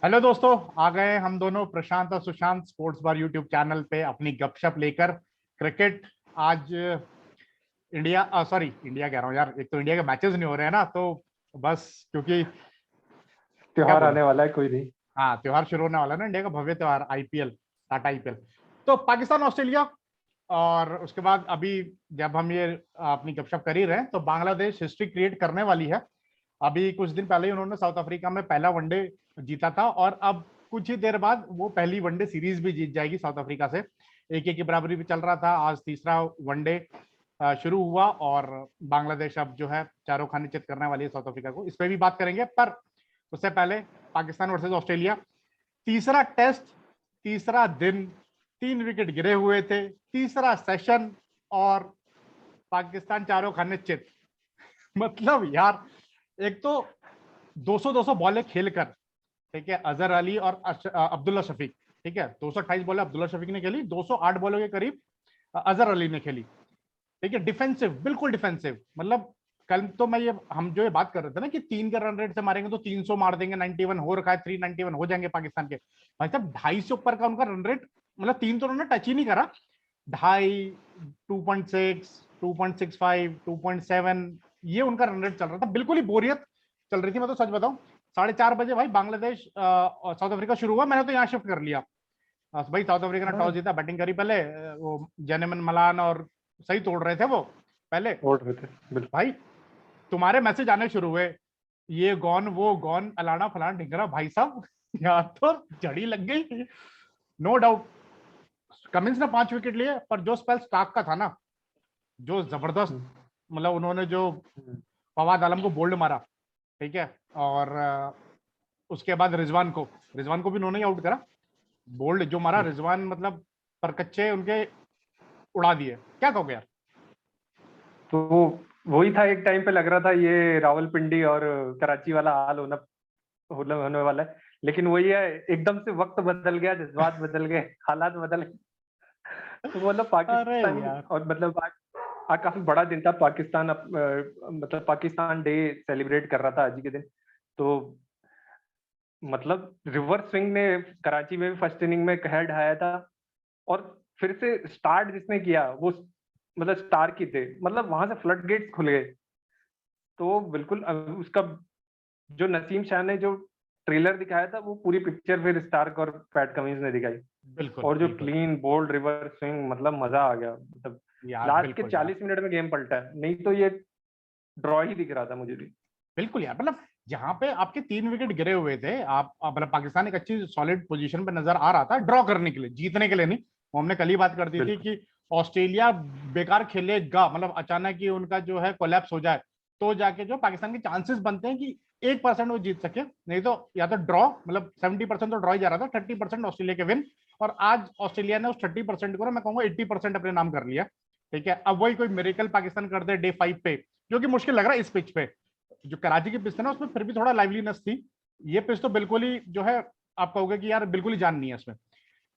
Hello दोस्तों, आ गए हम दोनों प्रशांत और Sushant sports bar YouTube channel पे अपनी गपशप लेकर। क्रिकेट आज इंडिया सॉरी इंडिया कह रहा हूँ यार, एक तो इंडिया के मैचेस नहीं हो रहे हैं ना, तो बस क्योंकि क्या त्योहार बोलूं। आने वाला है कोई नहीं। हाँ, त्योहार शुरू होने वाला है ना, इंडिया का भव्य त्योहार आईपीएल, टाटा आईपीएल। तो पाकिस्तान ऑस्ट्रेलिया, और उसके बाद अभी जब हम ये अपनी गपशप कर ही रहे हैं तो बांग्लादेश हिस्ट्री क्रिएट करने वाली है। अभी कुछ दिन पहले ही उन्होंने साउथ अफ्रीका में पहला वनडे जीता था, और अब कुछ ही देर बाद वो पहली वनडे सीरीज भी जीत जाएगी साउथ अफ्रीका से। एक एक की बराबरी भी चल रहा था, आज तीसरा वनडे शुरू हुआ, और बांग्लादेश अब जो है चारों खाने चित करने वाली है साउथ अफ्रीका को। इस पर भी बात करेंगे, पर उससे पहले पाकिस्तान वर्सेस ऑस्ट्रेलिया, तीसरा टेस्ट, तीसरा दिन, 3 विकेट गिरे हुए थे, तीसरा सेशन, और पाकिस्तान चारों खाने चित। मतलब यार, एक तो 200 बॉलें खेलकर, ठीक है, अजहर अली और अब्दुल्ला शफीक, ठीक है, 228 बॉलें अब्दुल्ला शफीक ने खेली, 208 बॉलों के करीब अजहर अली ने खेली, ठीक है, डिफेंसिव, बिल्कुल डिफेंसिव। मतलब कल तो मैं ये हम जो ये बात कर रहे थे ना कि 3 के रन रेट से मारेंगे तो 300 मार देंगे, 91 हो रखा है, 391 हो जाएंगे पाकिस्तान के। भाई साहब, 250 से ऊपर का उनका रन रेट, मतलब तीन तो उन्होंने टच ही नहीं करा। 2.5, 2.6, 2.65, 2.7, ये उनका रन रेट चल रहा था, बिल्कुल ही बोरियत चल रही थी। मैं तो सच बताऊं, 4:30 बजे भाई बांग्लादेश साउथ अफ्रीका शुरू हुआ, मैंने तो यहाँ शिफ्ट कर लिया। भाई साउथ अफ्रीका ने टॉस हाँ, जीता, बैटिंग करी पहले, वो जेनेमन मलान और सही तोड़ रहे थे वो पहले। वोट रहे थे बिल्कुल। भाई तुम्हारे मैसेज आने शुरू हुए, ये गॉन वो गॉन अलाना फलाना ढिंगरा, भाई साहब यहाँ तो जड़ी लग गई। नो डाउट कमिंस ने 5 विकेट लिए, पर जो स्पेल स्टार्क का था ना, जो जबरदस्त, हम्म, मतलब उन्होंने जो हम्म। फवाद आलम को बोल्ड मारा, ठीक है, और उसके बाद रिजवान को भी उन्होंने ही आउट करा। बोल्ड जो मारा रिजवान, मतलब परकच्चे उनके उड़ा दिए। क्या कहोगे यार? तो वही था, एक टाइम पे लग रहा था ये रावलपिंडी और कराची वाला हाल होने वाला है। लेकिन वही है, एकदम से वक्त बदल गया, जज्बात बदल गए, हालात बदल गए। तो मतलब अरे पाकिस्तानी, यार, और मतलब आज काफी बड़ा दिन था। पाकिस्तान मतलब पाकिस्तान डे सेलिब्रेट कर रहा था आज ही के दिन। तो मतलब रिवर्स स्विंग ने कराची में भी फर्स्ट इनिंग में कहर ढाया था। और फिर से स्टार्ट जिसने किया वो मतलब स्टार की थे, मतलब वहां से फ्लड गेट्स खुल गए। तो बिल्कुल उसका जो नसीम शाह ने जो ट्रेलर दिखाया था वो पूरी पिक्चर फिर स्टार्क और पैट कमिंस ने दिखाई। बिल्कुल और जो बिल्कुल क्लीन बोल्ड रिवर्स स्विंग, मतलब मजा आ गया। मतलब यार, लास्ट के बिल्कुल यार, 40 मिनट में गेम पलटा है, नहीं तो ये ड्रॉ ही दिख रहा था मुझे भी। बिल्कुल यार। मतलब जहां पे आपके 3 विकेट गिरे हुए थे, आप मतलब पाकिस्तान एक अच्छी सॉलिड पोजीशन पे नजर आ रहा था ड्रॉ करने के लिए, जीतने के लिए नहीं। वो हमने कल ही बात कर दी थी बिल्कुल कि ऑस्ट्रेलिया बेकार खेलेगा, मतलब अचानक ही उनका जो है कोलैप्स हो जाए, तो जाके जो पाकिस्तान के चांसेस बनते हैं कि 1% वो जीत सके, नहीं तो या तो ड्रॉ, मतलब 70% तो ड्रॉ ही जा रहा था, 30% ऑस्ट्रेलिया के विन। और आज ऑस्ट्रेलिया ने उस 30% को ना, मैं कहूंगा 80% अपने नाम कर लिया, ठीक है। अब वही कोई मेरेकल पाकिस्तान कर दे डे 5 पे, जो कि मुश्किल लग रहा है इस पिच पे। जो कराची की पिच है ना, उसमें फिर भी थोड़ा लाइवलीनेस थी। ये पिच तो बिल्कुल ही जो है, आप कहोगे कि यार बिल्कुल ही जान नहीं है इसमें।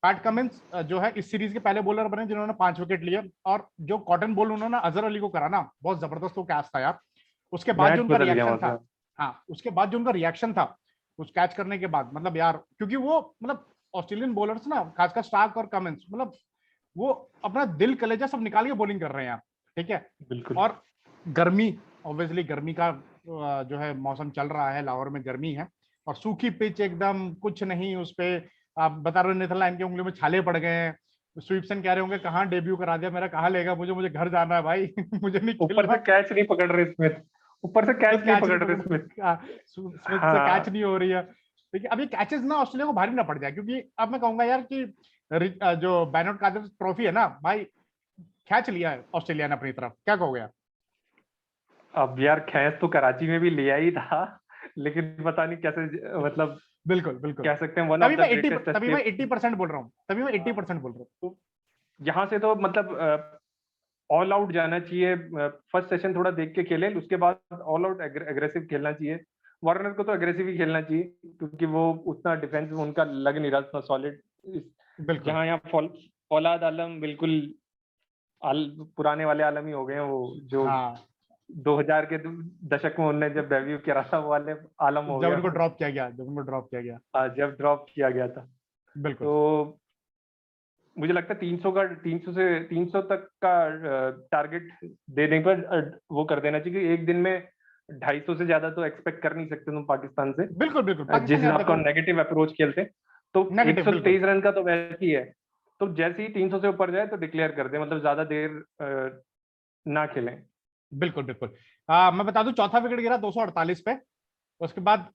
पैट कमिंस जो है इस सीरीज के पहले बॉलर बने जिन्होंने 5 विकेट लिए, और जो कॉटन बॉल उन्होंने अजहर अली को करा ना, बहुत जबरदस्त वो कैच था यार। उसके बाद जो मैच उनका बदल गया रिएक्शन वहां था, से। हाँ, उसके बाद जो उनका रिएक्शन था उस कैच करने के बाद, मतलब यार, क्योंकि वो मतलब ऑस्ट्रेलियन बॉलर्स ना, खासकर स्टार्क और कमिंस, मतलब वो अपना दिल कलेजा सब निकाल के बॉलिंग कर रहे हैं यार, ठीक है। बिल्कुल। और गर्मी, ऑब्वियसली गर्मी का जो है मौसम चल रहा है, लाहौर में गर्मी है, और सूखी पिच एकदम, कुछ नहीं उस पे। आप बता रहे हो नेथरलैंड की उंगलियों में छाले पड़ गए हैं। स्वीपसन कह रहे होंगे कहाँ डेब्यू करा दिया मेरा, कहाँ लेगा मुझे, मुझे घर जाना है भाई मुझे नहीं ऊपर से खेलना। कैच नहीं पकड़ रहे स्मिथ, ऊपर से स्मिथ कैच नहीं कैच नहीं पकड़ रहे पकड़, स्मिथ। स्मिथ से कैच हाँ, नहीं हो रही है। देखिए अब ये कैचेस ना ऑस्ट्रेलिया को भारी ना पड़ जाए, क्योंकि अब मैं कहूंगा यार कि जो बैनॉट कादर ट्रॉफी है ना भाई, खींच लिया है ऑस्ट्रेलिया ने अपनी तरफ। क्या कहोगे यार? अब यार खैस तो कराची में भी लिया ही था, लेकिन पता नहीं कैसे, मतलब बिल्कुल बिल्कुल। कह सकते हैं वन ऑफ द ग्रेटेस्ट तभी मैं एस्केप। 80% बोल रहा हूँ, तभी मैं 80% बोल रहा हूँ। तो यहाँ से तो मतलब ऑल आउट जाना चाहिए। फर्स्ट सेशन थोड़ा देख के खेले, उसके बाद ऑल आउट एग्रेसिव खेलना चाहिए। वार्नर को तो एग्रेसिव ही खेलना चाहिए, क्योंकि वो उतना डिफेंस में उनका लग नहीं रहा, उतना सॉलिड। बिल्कुल जहाँ यहाँ फौलाद आलम बिल्कुल पुराने वाले आलम ही हो गए हैं वो, जो हाँ, 2000 के दशक में उन्होंने जब डेब्यू किया था वो वाले आलम हो जब गया उनको ड्रॉप किया गया, जब उनको ड्रॉप किया गया। जब ड्रॉप किया गया था। बिल्कुल। तो मुझे लगता है 300 तक का टारगेट देने पर वो कर देना चाहिए, क्योंकि एक दिन में 250 से ज्यादा तो एक्सपेक्ट कर नहीं सकते तुम पाकिस्तान से, बिल्कुल बिल्कुल जिस पाकिस्तान यार हिसाब का देखो नेगेटिव अप्रोच खेलते। तो नेगेटिव, बिल्कुल 123 रन का तो वैसे ही है, तो जैसे ही 300 से ऊपर जाए तो डिक्लेयर कर दे, मतलब ज्यादा देर ना खेलें। बिल्कुल बिल्कुल। मैं बता दूं चौथा विकेट गिरा 248 पे, उसके बाद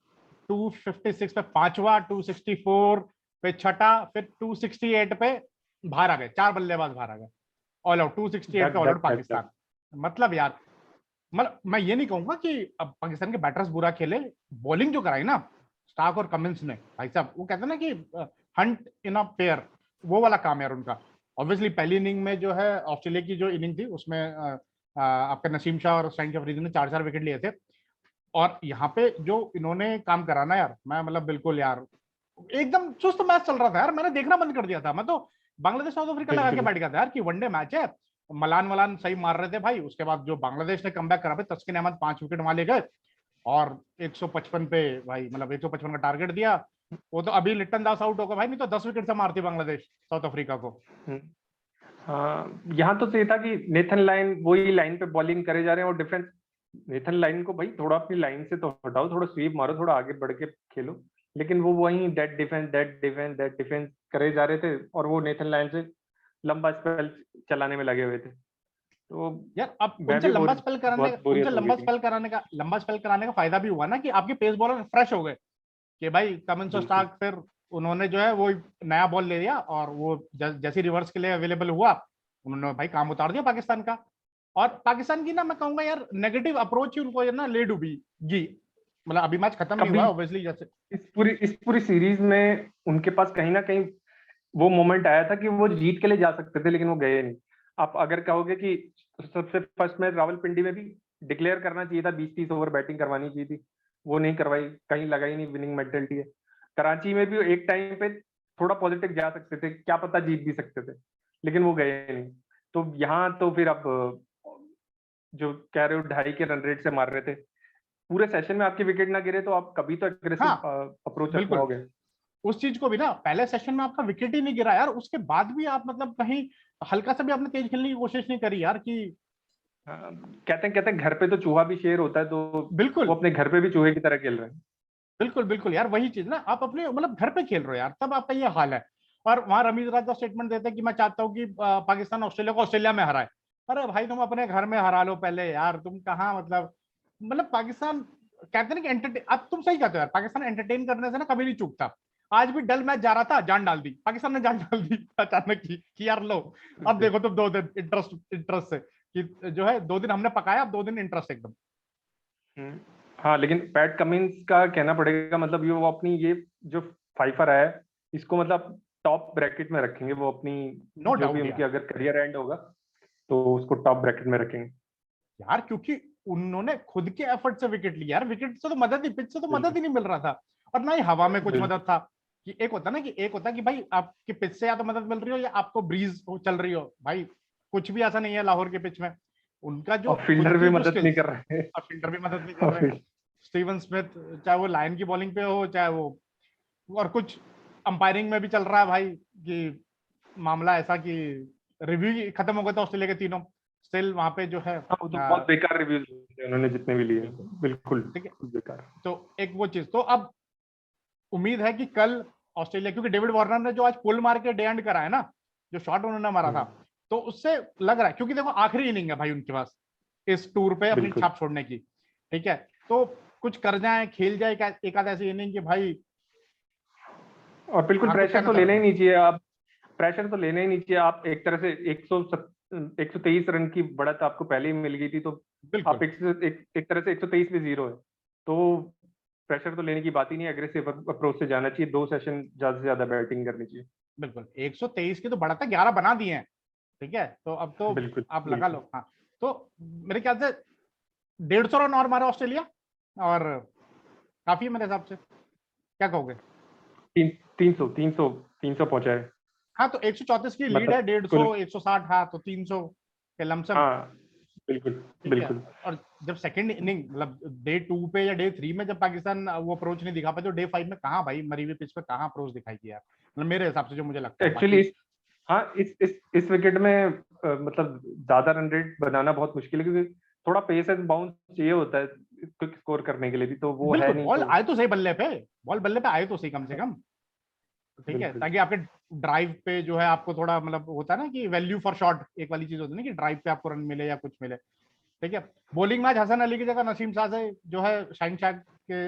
256 पे पांचवा, 264 पे छठा, फिर 268 पे बाहर आ गए, 4 बल्लेबाज बाहर आ गए ऑल आउट, 268 पे duck all out duck duck Pakistan. Duck. मतलब यार, मतलब मैं ये नहीं कहूंगा कि अब पाकिस्तान के बैटर्स बुरा खेले, बॉलिंग जो कराई ना स्टार्क और कमिंस ने, भाई साहब वो कहते हैं ना कि हंट इन अ पेयर, वो वाला काम है यार उनका। ऑब्वियसली पहली इनिंग में जो है ऑस्ट्रेलिया की जो इनिंग थी उसमें आपके नसीम शाह और साइंस अफरीदी ने 4-4 विकेट लिए थे, और यहाँ पे जो इन्होंने काम करा ना यार, मैं मतलब बिल्कुल यार एकदम चुस्त मैच चल रहा था यार, मैंने देखना बंद कर दिया था। मैं तो बांग्लादेश साउथ अफ्रीका लगा के बिल्कुल बैठ गया था यार कि वनडे मैच है, मलान वलान सही मार रहे थे भाई। उसके बाद जो बांग्लादेश ने कमबैक करा भाई, तस्किन अहमद 5 विकेट वहां ले गए, और 155 पे भाई, मतलब 155 का टारगेट दिया। वो तो अभी लिट्टन दास आउट होगा भाई, नहीं तो 10 विकेट से मारती बांग्लादेश साउथ अफ्रीका को। यहाँ तो ये था कि नेथन लाइन वही लाइन पे बॉलिंग करे जा रहे हैं, और डिफरेंस नेथन लाइन को भाई थोड़ा अपनी लाइन से तो हटाओ, थोड़ा स्वीप मारो, थोड़ा आगे बढ़ के खेलो। लेकिन वो वही डेड डिफेंस करे जा रहे थे, और वो नेथन लाइन से लंबा स्पेल चलाने में लगे हुए थे। तो यार अब मैं भी बहुत उनसे बोरियत हो गई थी। लंबा स्पेल कराने का फायदा भी हुआ ना कि आपके पेस बॉलर फ्रेश हो गए, कि भाई कमिंस और बिल्कुल। स्टार्क, फिर उन्होंने जो है वो नया बॉल ले लिया, और वो जैसे रिवर्स के लिए अवेलेबल हुआ, उन्होंने भाई काम उतार दिया पाकिस्तान का। और पाकिस्तान की ना मैं कहूंगा यार नेगेटिव अप्रोच ही उनको ना ले डूबी गी, मतलब अभी मैच खत्म नहीं हुआ कभी ऑब्वियसली जैसे। इस पूरी सीरीज में उनके पास कहीं ना कहीं वो मोमेंट आया था कि वो जीत के लिए जा सकते थे, लेकिन वो गए नहीं। आप अगर कहोगे कि सबसे फर्स्ट मैच रावलपिंडी में भी डिक्लेयर करना चाहिए था, 20-30 ओवर बैटिंग करवानी चाहिए थी, वो नहीं करवाई, कहीं लगाई नहीं, विनिंग मेंटेलिटी है। कराची में भी एक टाइम पे थोड़ा पॉजिटिव जा सकते थे, क्या पता जीत भी सकते थे, लेकिन वो गए नहीं। तो यहाँ तो फिर अब जो कह रहे हो 2.5 के रन रेट से मार रहे थे, पूरे सेशन में आपके विकेट ना गिरे तो आप कभी तो हाँ एग्रेसिव अप्रोच बिल्कुल, अपनाओगे। उस चीज को भी ना पहले सेशन में आपका विकेट ही नहीं गिरा यार, उसके बाद भी आप मतलब कहीं हल्का सा भी आपने तेज खेलने की कोशिश नहीं करी यार कि। कहते हैं घर पे तो चूहा भी शेर होता है, तो बिल्कुल वो अपने घर पे भी चूहे की तरह खेल रहे हैं। बिल्कुल बिल्कुल यार, वही चीज ना, आप अपने मतलब घर पे खेल रहे हो यार, तब आपका ये हाल है। और वहां रमीज राजा स्टेटमेंट देते हैं कि मैं चाहता हूँ कि पाकिस्तान ऑस्ट्रेलिया को ऑस्ट्रेलिया में हराए। अरे भाई तुम अपने घर में हरा लो पहले यार, तुम कहाँ मतलब पाकिस्तान कहते हैं ना कि एंटरटेन, अब तुम सही कहते हो यार, पाकिस्तान एंटरटेन करने से ना कभी नहीं चूकता। आज भी डल मैच जा रहा था, जान डाल दी पाकिस्तान ने, जान डाल दी अचानक की कि यार लो अब देखो तुम 2 दिन इंटरेस्ट से, कि जो है 2 दिन हमने पकाया, अब 2 दिन इंटरेस्ट एकदम। हम्म। हाँ, लेकिन पैट कमिंस का कहना पड़ेगा, मतलब ये वो अपनी ये जो फाइफर है, इसको मतलब टॉप ब्रैकेट में रखेंगे वो अपनी, नो जो भी डाउट उनकी यार। अगर करियर एंड होगा तो उसको टॉप ब्रैकेट में रखेंगे। यार क्योंकि उन्होंने खुद के एफर्ट से विकेट लिया यार, विकेट से तो मदद ही, पिच से तो मदद बिल्कुल ही नहीं मिल रहा था, और ना ही हवा में कुछ बिल्कुल। मदद था। कि एक होता ना कि एक होता कि भाई आपकी पिच से या तो मदद मिल रही हो या आपको ब्रीज चल रही हो, भाई कुछ भी ऐसा नहीं है लाहौर के पिच में। उनका जो और खुद फील्डर भी की जो मदद नहीं स्किल्स, कर रहे हैं। और फील्डर भी मदद नहीं कर और रहे, फिर स्टीवन स्मिथ, चाहे वो लाइन की बॉलिंग पे हो चाहे वो, और कुछ अंपायरिंग में भी चल रहा है भाई कि मामला ऐसा कि रिव्यू खत्म हो गए थे ऑस्ट्रेलिया के तीनों, स्टिल वहां पे जो है हाँ, वो तो बहुत बेकार रिव्यूज उन्होंने जितने भी लिए, बिल्कुल बिल्कुल ठीक है। बेकार। तो एक वो चीज, तो अब उम्मीद है कि कल ऑस्ट्रेलिया, क्योंकि डेविड वार्नर ने जो आज पुल मार के डे एंड करा है ना, जो शॉट उन्होंने मारा था, तो उससे लग रहा है, क्योंकि देखो आखिरी इनिंग है भाई उनके पास इस टूर पे अपनी बिल्कुल। छाप छोड़ने की, ठीक है। तो कुछ कर जाए, खेल जाए एक आध ऐसी इनिंग कि भाई, और बिल्कुल हाँ कुछ प्रेशर कहना तो चाह रहा लेना ही था। नहीं चाहिए आप, प्रेशर तो लेना ही नहीं चाहिए। आप एक तरह से 123 रन की बढ़त आपको पहले ही मिल गई थी, तो बिल्कुल आप एक तरह से 123 पे जीरो है, तो प्रेशर तो लेने की बात ही नहीं, एग्रेसिव अप्रोच से जाना चाहिए, 2 सेशन ज्यादा से ज्यादा बैटिंग करनी चाहिए। बिल्कुल 123 की तो बढ़त है, 11 बना दिए हैं, ठीक है, तो अब तो बिल्कुल आप लगा बिल्कुल। लो। हाँ तो मेरे ख्याल से 150 रन और मारा ऑस्ट्रेलिया, और काफी है मेरे हिसाब से, क्या कहोगे? 300 पहुंचा है। हाँ तो 134 की लीड है, मतलब 150, कुल, 160, हाँ तो 300 के लमसम, हाँ बिल्कुल ठीक है। बिल्कुल। और जब सेकंड इनिंग मतलब डे 2 पे या डे 3 में जब पाकिस्तान वो अप्रोच नहीं दिखा पाए, तो डे 5 में कहाँ भाई मरी हुई पिच पे कहाँ अप्रोच दिखाई यार, मतलब मेरे हिसाब से जो मुझे लगता है। एक्चुअली हाँ, इस विकेट में मतलब ज्यादा रन रेट बनाना बहुत मुश्किल है, क्योंकि थोड़ा पेस एंड बाउंस चाहिए होता है क्विक स्कोर करने के लिए भी, तो वो है बिल्कुल नहीं। बॉल तो आए तो सही बल्ले पे, बॉल बल्ले पे आए तो सही कम से कम, ठीक है, बिल्कुल ताकि आपके ड्राइव पे जो है आपको थोड़ा मतलब होता है ना कि वैल्यू फॉर शॉट एक वाली चीज होती है ना, कि ड्राइव पे आपको रन मिले या कुछ मिले, ठीक है। बॉलिंग मैच हसन अली की जगह नसीम शाह से जो है शाहीन शाह के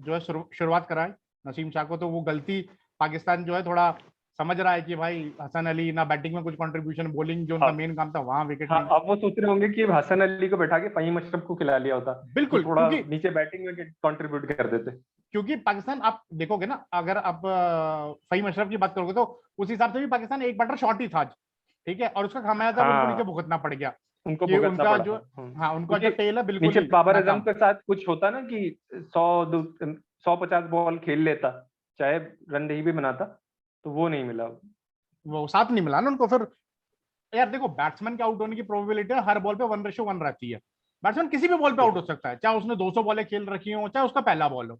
जो है शुरुआत कराए नसीम शाह को, तो वो गलती पाकिस्तान जो है थोड़ा समझ रहा है कि भाई हसन अली ना बैटिंग में कुछ कंट्रीब्यूशन, बॉलिंग जो उनका हाँ। मेन काम था वहां विकेट हाँ, नहीं। अब वो सोच रहे होंगे कि हसन अली को बैठा के फहीम अशरफ को खिला लिया होता, तो बिल्कुल, थोड़ा क्योंकि नीचे बैटिंग में कंट्रीब्यूट कर देते। पाकिस्तान आप देखोगे ना, अगर आप फहीम अशरफ की बात करोगे तो उस हिसाब से भी पाकिस्तान एक बैटर शॉर्ट ही था आज, ठीक है, और उसका खामियाजा अब उनको नीचे हाँ, भुगतना पड़ गया उनको कि भुगतना उनका पड़ा। जो, हाँ उनका क्योंकि जो टेल है बिल्कुल नीचे ही बाबर आजम नाकाम। के साथ कुछ होता ना कि 150 बॉल खेल लेता, चाहे रन नहीं भी बनाता, तो वो नहीं मिला। वो साथ नहीं मिला ना उनको फिर। यार देखो, बैट्समैन के आउट होने की प्रोबेबिलिटी हर बॉल पे 1:1 रहती है। बैट्समैन किसी भी बॉल पे आउट हो बिल्कुल सकता है, चाहे उसने 200 बॉलें खेल रखी हो, चाहे उसका पहला बॉल हो,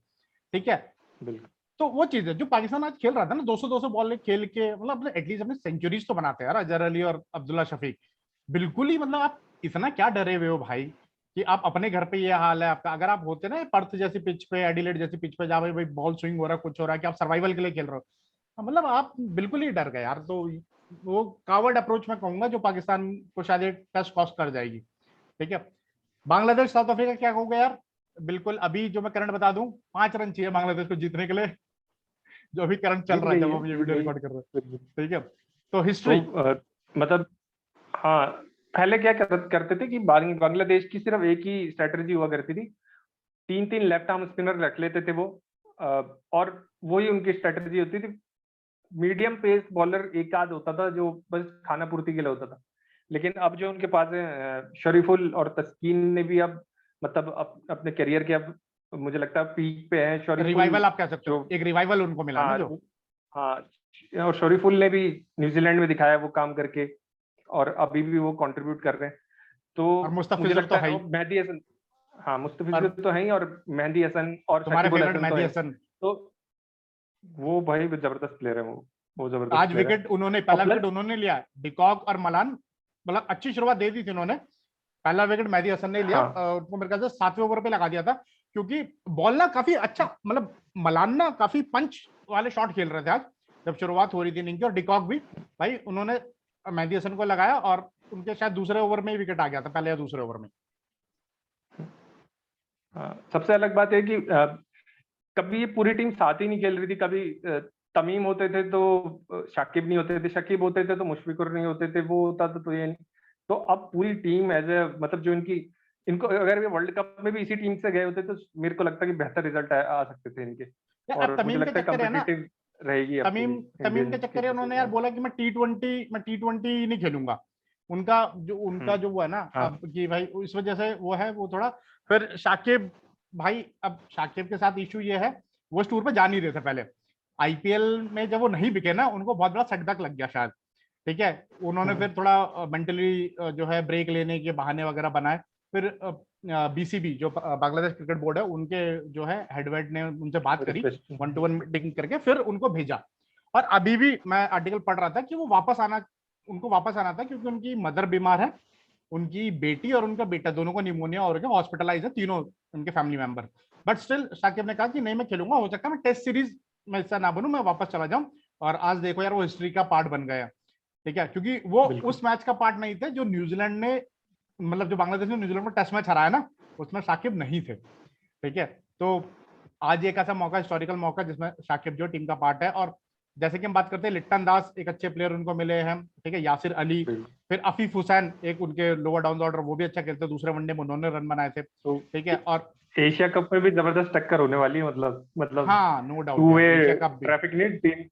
ठीक है। बिल्कुल। तो वो चीज है जो पाकिस्तान आज खेल रहा था ना, 200 बॉल खेल के मतलब अपने एटलीस्ट अपने सेंचुरीज तो बनाते हैं यार, अजहर अली और अब्दुल्ला शफीक। बिल्कुल ही मतलब आप इतना क्या डरे हुए हो भाई, कि आप अपने घर पे ये हाल है आपका, अगर आप होते ना पर्थ जैसी पिच पे, एडिलेड जैसी पिच पे, जहाँ भाई भाई बॉल स्विंग हो रहा है, कुछ हो रहा है, कि आप सर्वाइवल के लिए खेल रहे हो, मतलब आप बिल्कुल ही डर गए यार। तो वो कावर्ड अप्रोच मैं कहूंगा जो पाकिस्तान को शायद एक टेस्ट कॉस्ट कर जाएगी, ठीक है। बांग्लादेश साउथ अफ्रीका क्या होगा यार, बिल्कुल अभी जो मैं करंट बता दूं, 5 रन चाहिए बांग्लादेश को जीतने के लिए, जो अभी करंट चल जीत रहा है गई जब है, हम ये जीत वीडियो गई रिकॉर्ड कर रहे हैं, है। ठीक है। तो तो हिस्ट्री, मतलब हाँ, पहले क्या करते थे कि बांग्लादेश की सिर्फ एक ही स्ट्रेटजी हुआ करती थी, 3-3 लेफ्ट आर्म स्पिनर रख लेते थे वो, और वही उनकी स्ट्रेटजी होती थी। मीडियम पेस बॉलर एक आध होता था जो बस खाना पूर्ति के लिए होता था। लेकिन अब जो उनके पास है, शरीफुल और तस्कीन ने भी अब मतलब अपने करियर के अब मुझे लगता है पीक पे है शरीफुल। रिवाइवल आप कह सकते जो हो, एक रिवाइवल उनको मिला ना हाँ, जो। हाँ, और शरीफुल ने भी न्यूजीलैंड में दिखाया वो काम करके, और अभी भी वो कंट्रीब्यूट कर रहे हैं। और तो मुझे मुस्तफिजुल तो लगता है है ही, वो मेहदी हसन, हाँ, मुस्तफिजुल और तो है ही, और मेहदी हसन और तुम्हारे शकीबुल फेवरेट हसन तो मेहदी है। हसन, तो वो भाई जबरदस्त प्लेयर है, वो जबरदस्त आज प्लेयर है। विकेट उन्होंने, और पहला विकेट प्लस उन्होंने लिया, डिकॉक और मलान, मतलब अच्छी शुरुआत दे दी थी उन्होंने। पहला विकेट मेहदी हसन ने लिया, हाँ, उनको मेरे ख्याल से 7वें ओवर पे लगा दिया था, क्योंकि बॉल ना काफी अच्छा, मतलब मलान ना काफी पंच वाले शॉट खेल रहे थे आज जब शुरुआत हो रही थी इनिंग की, और डिकॉक भी भाई उन्होंने मेहदी हसन को लगाया, और उनके शायद दूसरे ओवर में ही विकेट आ गया था, पहले या दूसरे ओवर में। हाँ, सबसे अलग बात है कि कभी ये पूरी टीम साथ ही नहीं खेल रही थी। कभी तमीम होते थे तो शाकिब नहीं होते थे, शकीब होते थे तो मुशफिकुर नहीं होते थे, वो होता था तो ये नहीं। तो अब पूरी टीम एज ए मतलब जो इनकी, इनको अगर ये वर्ल्ड कप में भी इसी टीम से गए होते तो मेरे को लगता है कि बेहतर रिजल्ट आ सकते थे इनके। यार अब और मुझे तमीम के लगता है चक्कर है ना, कम्पिटिटिव रहेगी अब पूरी तमीम तमीम इंडियन के चक्कर है, टीम। उन्होंने यार बोला कि मैं टी ट्वेंटी नहीं खेलूंगा। उनका जो वो है ना हाँ, अब, कि भाई इस वजह से वो है वो थोड़ा। फिर शाकिब भाई, अब शाकिब के साथ इशू ये है, वो इस टूर पे जा नहीं रहे थे पहले, आईपीएल में जब वो नहीं बिके ना, उनको बहुत बड़ा सेटबैक लग गया शायद, ठीक है। उन्होंने फिर थोड़ा मेंटली जो है ब्रेक लेने के बहाने वगैरह बनाए। फिर बीसीबी जो बांग्लादेश क्रिकेट बोर्ड है, उनके जो है हेडवेड ने उनसे बात करी, रिक्वेस्ट। 1-to-1 मीटिंग करके फिर उनको भेजा। और अभी भी मैं आर्टिकल पढ़ रहा था कि वो उनको वापस आना था, क्योंकि उनकी मदर बीमार है, उनकी बेटी और उनका बेटा दोनों को निमोनिया हो गया, हॉस्पिटलाइज है तीनों उनके family member. But still Shakib ने कहा कि नहीं मैं खेलूंगा, हो सकता है मैं टेस्ट सीरीज में हिस्सा ना बनूं, मैं वापस चला जाऊं। और आज देखो यार, वो हिस्ट्री का पार्ट बन गया, ठीक है, क्योंकि वो बिल्कुल उस मैच का पार्ट नहीं थे जो न्यूजीलैंड ने, मतलब जो बांग्लादेश ने न्यूजीलैंड को टेस्ट मैच हराया ना, उसमें शाकिब नहीं थे, ठीक है। तो आज एक ऐसा मौका, हिस्टोरिकल मौका, जिसमें शाकिब जो टीम का पार्ट है। और जैसे कि हम बात करते हैं, लिट्टन दास एक अच्छे प्लेयर उनको मिले हैं, ठीक है, यासिर अली, बिल्कुल। फिर अफीफ हुसैन एक उनके लोअर डाउन ऑर्डर, वो भी अच्छा खेलते, दूसरे वनडे में उन्होंने रन बनाए थे, तो ठीक है। और एशिया कप में भी जबरदस्त टक्कर होने वाली है, मतलब हाँ नो डाउट टू यार, वे एशिया कप भी, ट्रैफिक नहीं टीम।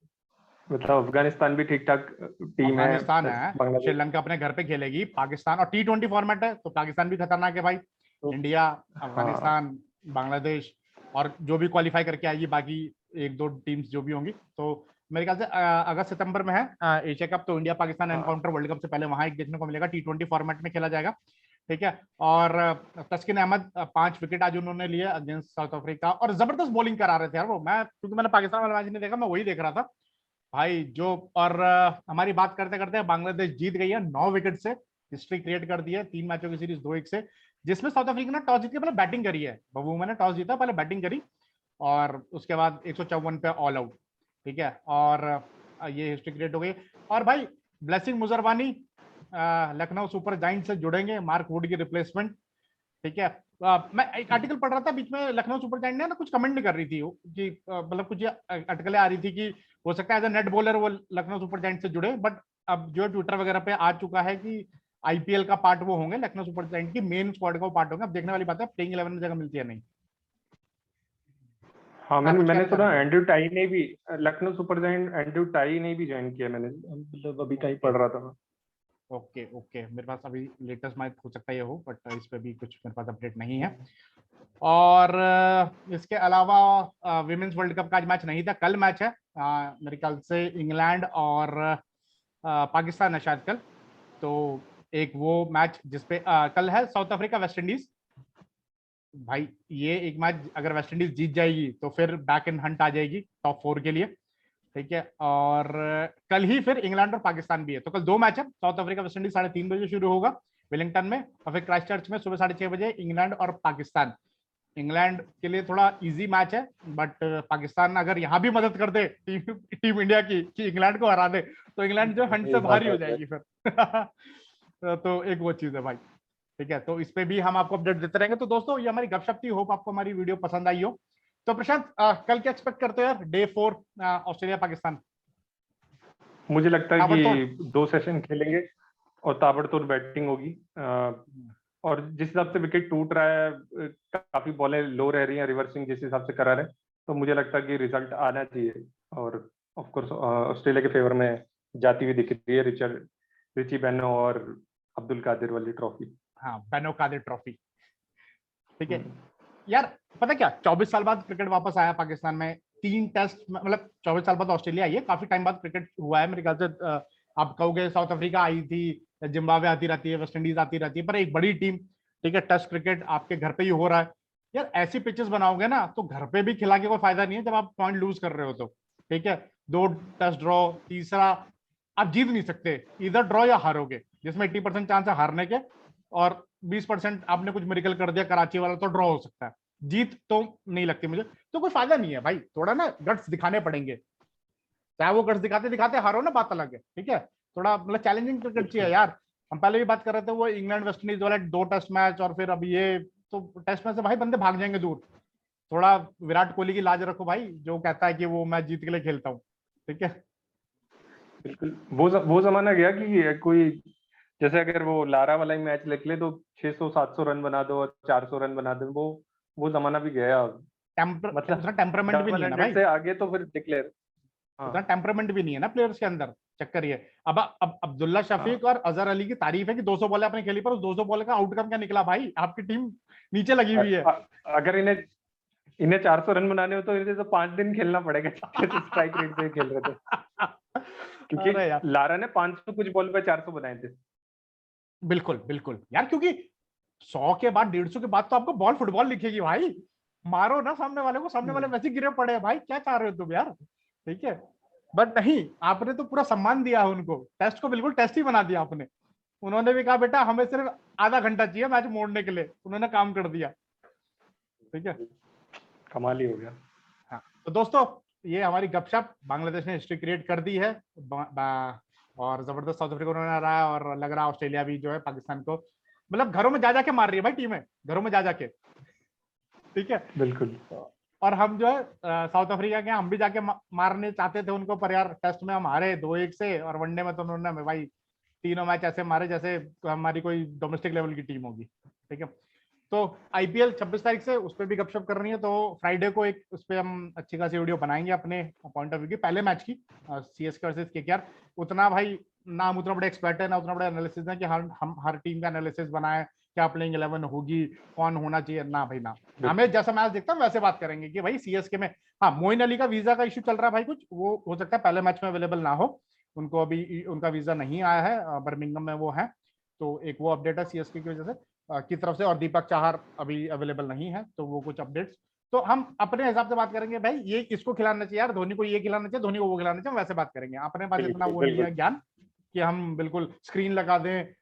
मतलब अफगानिस्तान भी ठीक ठाक टीम है, अफगानिस्तान प्लस है, बांग्लादेश। श्रीलंका अपने घर पे खेलेगी, पाकिस्तान, और टी20 फॉर्मेट है तो पाकिस्तान भी खतरनाक है भाई, तो इंडिया, हाँ, अफगानिस्तान, बांग्लादेश, और जो भी क्वालिफाई करके आएगी बाकी एक दो टीम्स जो भी होंगी, तो मेरे ख्याल से अगस्त सितंबर में है एशिया कप, तो इंडिया पाकिस्तान हाँ, एनकाउंटर वर्ल्ड कप से पहले वहां एक देखने को मिलेगा, टी20 फॉर्मेट में खेला जाएगा। ठीक है। और तस्किन अहमद 5 विकेट आज उन्होंने लिए अगेंस्ट साउथ अफ्रीका, और जबरदस्त बॉलिंग करा रहे थे यार वो। मैं क्योंकि मैंने पाकिस्तान वाला मैच नहीं देखा, मैं वही देख रहा था भाई जो। और हमारी बात करते करते बांग्लादेश जीत गई है 9 विकेट से, हिस्ट्री क्रिएट कर दी है, 3 मैचों की सीरीज 2-1 से, जिसमें साउथ अफ्रीका ने टॉस जीत के पहले बैटिंग करी है। बबू मैंने टॉस जीता, पहले बैटिंग करी, और उसके बाद 154 पे ऑल आउट। ठीक है, और ये हिस्ट्री क्रिएट हो गई। और भाई ब्लेसिंग मुजरवानी लखनऊ सुपर जायंट से जुड़ेंगे, मार्क वुड की रिप्लेसमेंट। ठीक है। मैं एक आर्टिकल पढ़ रहा था बीच में, लखनऊ सुपर जायंट ने ना कुछ कमेंट नहीं कर रही थी कि मतलब कुछ अटकलें आ रही थी कि हो सकता है एज अ नेट बॉलर वो लखनऊ सुपर जायंट से जुड़े, बट अब जो ट्विटर वगैरह पे आ चुका है कि आईपीएल का पार्ट वो होंगे, लखनऊ सुपर जायंट की मेन स्क्वाड का वो पार्ट होंगे। अब देखने वाली बात है प्लेइंग 11 में जगह मिलती है नहीं। हाँ, हाँ, कुछ कह मैंने रहे थे सुना ना। एंड्रयू टाई ने भी, Lucknow super giant Andrew tie ने भी ज्वाइन किया, मैंने मतलब अभी टाई पढ़ रहा था मैं। ओके ओके, मेरे पास अभी लेटेस्ट मैच हो सकता है ये हो, बट इस पे भी कुछ मेरे पास अपडेट नहीं है। और इसके अलावा विमेंस वर्ल्ड कप का आज मैच नहीं था, कल मैच है मेरे ख्याल से इंग्लैंड और पाकिस्तान है शायद कल। तो एक वो मैच जिसपे कल है साउथ अफ्रीका वेस्ट इंडीज। भाई ये एक मैच अगर वेस्ट इंडीज जीत जाएगी तो फिर बैक इन हंट आ जाएगी टॉप 4 के लिए। ठीक है, और कल ही फिर इंग्लैंड और पाकिस्तान भी है, तो कल 2 मैच है। साउथ अफ्रीका वेस्ट इंडीज 3:30 बजे शुरू होगा वेलिंगटन में, और फिर क्राइस्टचर्च में सुबह 6:30 बजे इंग्लैंड और पाकिस्तान। इंग्लैंड के लिए थोड़ा इजी मैच है, बट पाकिस्तान अगर यहाँ भी मदद कर दे टीम इंडिया की कि इंग्लैंड को हरा दे, तो इंग्लैंड जो हंट ये से बात बाहर ही हो है। जाएगी फिर तो एक वो चीज है भाई। ठीक है, तो इस पे भी हम आपको अपडेट देते रहेंगे। तो दोस्तों ये हमारी गपशप थी, होप आपको हमारी वीडियो पसंद आई हो। तो प्रशांत कल क्या एक्सपेक्ट करते हो यार, डे 4 ऑस्ट्रेलिया पाकिस्तान? मुझे लगता है ताबड़तोड़। कि 2 सेशन खेलेंगे और ताबड़तोड़ बैटिंग होगी। और जिस हिसाब से विकेट टूट रहा है, काफी बॉलें लो रह रही हैं, रिवर्सिंग जिस हिसाब से करा रहे हैं, तो मुझे लगता है कि रिजल्ट आना चाहिए। और ऑफ कोर्स ऑस्ट्रेलिया के फेवर में जाती हुई दिख रही है रिची बेनो और अब्दुल कादिर वाली ट्रॉफी। हाँ, बेनो कादिर ट्रॉफी। ठीक है यार, पता क्या 24 साल बाद क्रिकेट वापस आया पाकिस्तान में। 3 टेस्ट, मतलब 24 साल बाद ऑस्ट्रेलिया आई है, काफी टाइम बाद क्रिकेट हुआ है मेरे ख्याल से। आप कहोगे साउथ अफ्रीका आई थी, जिम्बाब्वे आती रहती है, वेस्ट इंडीज आती रहती है, पर एक बड़ी टीम, ठीक है, टेस्ट क्रिकेट आपके घर पे ही हो रहा है। यार ऐसी पिचेस बनाओगे ना तो घर पे भी खिला के कोई फायदा नहीं है जब आप पॉइंट लूज कर रहे हो तो। ठीक है, 2 टेस्ट ड्रॉ, तीसरा आप जीत नहीं सकते, इधर ड्रॉ या हारोगे, जिसमें 80% चांस है हारने के, और 20% आपने कुछ मेरिकल कर दिया कराची वाला तो ड्रॉ हो सकता है। जीत तो नहीं लगती मुझे, तो कोई फायदा नहीं है भाई, थोड़ा ना गट्स दिखाने पड़ेंगे। चाहे वो गट्स दिखाते दिखाते हारो ना, बात अलग है। ठीक है, थोड़ा मतलब चैलेंजिंग क्रिकेट चाहिए यार। हम पहले भी बात कर रहे थे वो इंग्लैंड वेस्ट इंडीज वाला 2 टेस्ट मैच, और फिर अब ये, तो टेस्ट मैच से भाई बंदे भाग जाएंगे दूर। थोड़ा विराट कोहली की लाज रखो भाई, जो कहता है कि वो मैं जीत के लिए खेलता हूँ। ठीक है। बिल्कुल, वो जमाना गया कि कोई, जैसे अगर वो लारा वाला ही मैच लिख ले तो 600-700 रन बना दो और 400 रन बना दो, वो जमाना भी गया अब। उतना मतलब टेम्परामेंट भी नहीं है ना 100 भाई, से आगे तो फिर डिक्लेयर। हाँ उतना टेम्परामेंट भी नहीं है ना प्लेयर्स के अंदर। चक्कर ये, अब अब्दुल्ला शफीक हाँ। और अजहर अली की तारीफ है कि 200 बॉलें अपनी खेली, पर उस 200 बॉल का आउटकम क्या निकला भाई? आपकी टीम नीचे लगी हुई है। अगर इन्हें इन्हें 400 रन बनाने हो तो इन्हें तो 5 दिन खेलना पड़ेगा, जैसे स्ट्राइक रेट से खेल रहे थे, क्योंकि अरे यार, लारा ने 500 कुछ बॉल पे 400 बनाए थे। बिल्कुल बिल्कुल यार, क्योंकि 100 के बाद 150 के बाद तो आपको बॉल फुटबॉल लिखेगी भाई। मारो ना सामने वाले को, सामने वाले वैसे गिरे पड़े हैं भाई, क्या चाह रहे हो तुम यार? ठीक है, बट नहीं, आपने तो पूरा सम्मान दिया उनको, टेस्ट को बिल्कुल टेस्ट ही बना दिया आपने। उन्होंने भी कहा बेटा हमें सिर्फ आधा घंटा चाहिए मैच मोड़ने के लिए, उन्होंने काम कर दिया। ठीक है। कमाल ही हो गया। हाँ, तो दोस्तों ये हमारी गपशप, बांग्लादेश ने हिस्ट्री क्रिएट कर दी है, और जबरदस्त साउथ अफ्रीका उन्होंने रहा है, और लग रहा है ऑस्ट्रेलिया भी जो है पाकिस्तान को मतलब घरों में जा जाके मार रही है भाई, टीमें घरों में जा जाके। ठीक है, बिल्कुल। और हम जो है साउथ अफ्रीका के हम भी जाके मारने चाहते थे उनको, पर यार टेस्ट में हम हारे 2-1 से, और वनडे में तो उन्होंने हमें भाई तीनों मैच ऐसे मारे जैसे हमारी कोई डोमेस्टिक लेवल की टीम होगी। ठीक है, तो आईपीएल 26 तारीख से उस पर भी गपशप करनी है, तो फ्राइडे को एक उस पर हम अच्छी खासी वीडियो बनाएंगे अपने पॉइंट ऑफ व्यू की, पहले मैच की, सीएसके वर्सेस केकेआर। उतना भाई ना हम उतना बड़े एक्सपर्ट है, ना उतना बड़ा एनालिसिस है कि हम हर टीम का एनालिसिस बनाए, क्या प्लेइंग 11 होगी, कौन होना चाहिए, ना भाई ना। हमें जैसा मैच देखता हूँ वैसे बात करेंगे कि भाई सीएसके में, हाँ मोइन अली का वीजा का इशू चल रहा है भाई, कुछ वो हो सकता है पहले मैच में अवेलेबल ना हो, उनको अभी उनका वीजा नहीं आया है, बर्मिंगम में वो है, तो एक वो अपडेट है सीएसके की वजह से। की तरफ से, और दीपक चाहर अभी अवेलेबल नहीं है, तो वो कुछ अपडेट्स तो हम अपने हिसाब से बात करेंगे। भाई ये इसको खिलाना चाहिए यार, धोनी को ये खिलाना चाहिए, धोनी को वो खिलाना चाहिए, वैसे बात करेंगे। अपने पास इतना बिल्कुल वो नहीं बिल्कुल। है ज्ञान कि हम बिल्कुल स्क्रीन लगा दें।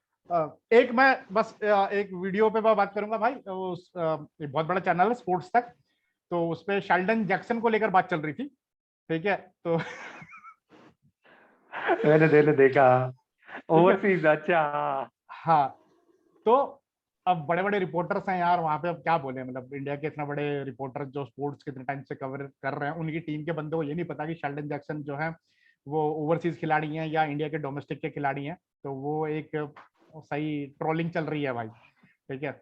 एक मैं बस एक वीडियो पे मैं बात करूंगा भाई, एक बहुत बड़ा चैनल है स्पोर्ट्स तक, तो उस पर शेल्डन जैक्सन को लेकर बात चल रही थी, ठीक है, तो मैंने देखा। ठीक है, ओवरसीज, अच्छा हाँ। हाँ, तो अब बड़े बड़े रिपोर्टर्स हैं यार वहां पे, अब क्या बोले, मतलब इंडिया के इतने बड़े रिपोर्टर जो स्पोर्ट्स कितने टाइम से कवर कर रहे हैं, उनकी टीम के बंदों को ये नहीं पता कि शेल्डन जैक्सन जो है वो ओवरसीज खिलाड़ी हैं या इंडिया के डोमेस्टिक के खिलाड़ी हैं। तो वो एक सही ट्रोलिंग चल रही है भाई, ठीक है।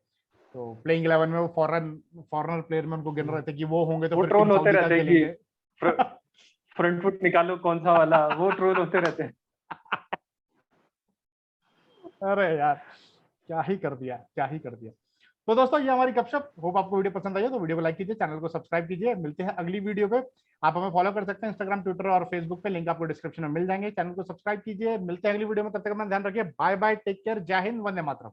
तो प्लेइंग 11 में वो फॉरेनर प्लेयर में उनको गिन रहे थे कि वो होंगे तो वो फिर टीम ट्रोल होते सऊदी का रहते हैं कि खेलेंगे। फ्रंट फुट निकालो कौन सा वाला, वो ट्रोल होते रहते हैं। अरे यार, क्या ही कर दिया, क्या ही कर दिया। तो दोस्तों ये हमारी गपशप, होप आपको वीडियो पसंद आई है, तो वीडियो को लाइक कीजिए, चैनल को सब्सक्राइब कीजिए। मिलते हैं अगली वीडियो पे। आप हमें फॉलो कर सकते हैं इंस्टाग्राम, ट्विटर और फेसबुक पे, लिंक आपको डिस्क्रिप्शन में मिल जाएंगे। चैनल को सब्सक्राइब कीजिए, मिलते हैं अगली वीडियो में, तब तक अपना ध्यान रखिए। बाय बाय, टेक केयर, जय हिंद, वंदे मातरम।